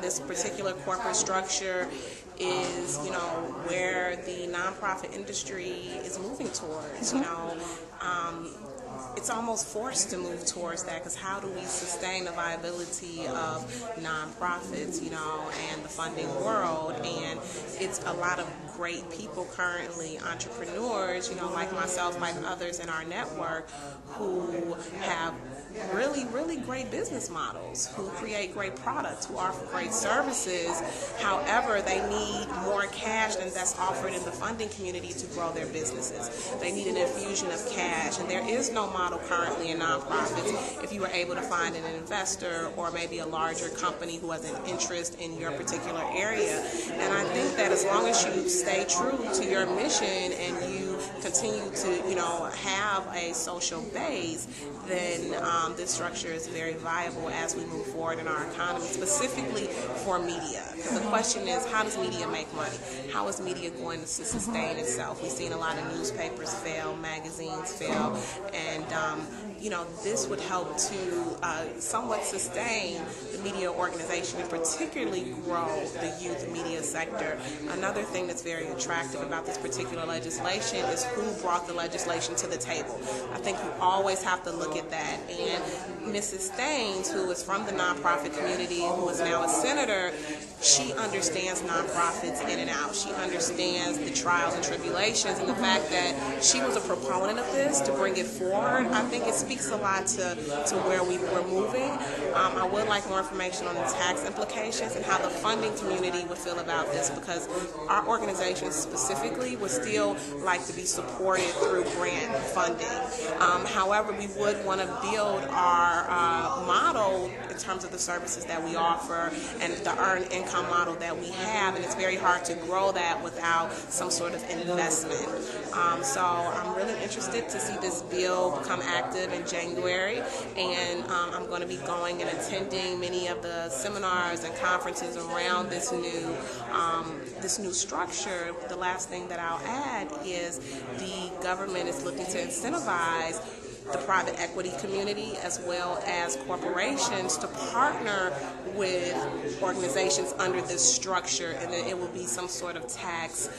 this particular corporate structure is, where the nonprofit industry is moving towards. It's almost forced to move towards that, because how do we sustain the viability of nonprofits, and the funding world? And it's a lot of great people currently, entrepreneurs, like myself, like others in our network, who have really, really great business models, who create great products, who offer great services. However, they need more cash than that's offered in the funding community to grow their businesses. They need an infusion of cash, and there is no model currently in nonprofits. If you were able to find an investor or maybe a larger company who has an interest in your particular area. And I think that as long as you stay true to your mission and you continue to, have a social base, then this structure is very viable as we move forward in our economy, specifically for media. The question is, how does media make money? How is media going to sustain itself? We've seen a lot of newspapers fail, magazines fail, and this would help to somewhat sustain the media organization and particularly grow the youth media sector. Another thing that's very attractive about this particular legislation is who brought the legislation to the table. I think you always have to look at that. And Mrs. Staines, who is from the nonprofit community, who is now a senator, she understands nonprofits in and out. She understands the trials and tribulations, and the fact that she was a proponent of this to bring it forward, I think it speaks a lot to where we're moving. I would like more information on the tax implications and how the funding community would feel about this, because our organization specifically would still like to be supported through grant funding. However, we would want to build our model in terms of the services that we offer and the earned income model that we have, and it's very hard to grow that without some sort of investment. So I'm really interested to see this bill become active in January, and I'm going to be going and attending many of the seminars and conferences around this new structure. The last thing that I'll add is the government is looking to incentivize the private equity community as well as corporations to partner with organizations under this structure, and then it will be some sort of tax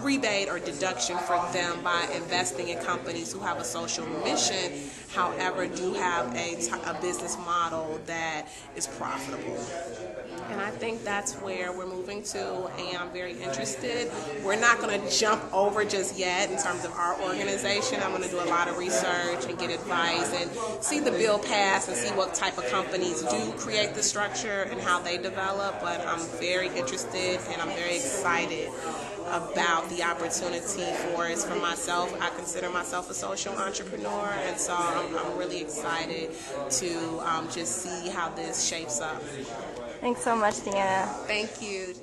rebate or deduction for them by investing in companies who have a social mission, however do have a business model that is profitable. And I think that's where we're moving to, and I'm very interested. We're not going to jump over just yet in terms of our organization. I'm going to do a lot of research and get advice and see the bill pass and see what type of companies do create the structure and how they develop. But I'm very interested and I'm very excited about the opportunity for it for myself. I consider myself a social entrepreneur, and so I'm really excited to just see how this shapes up. Thanks so much, DeAnna. Thank you.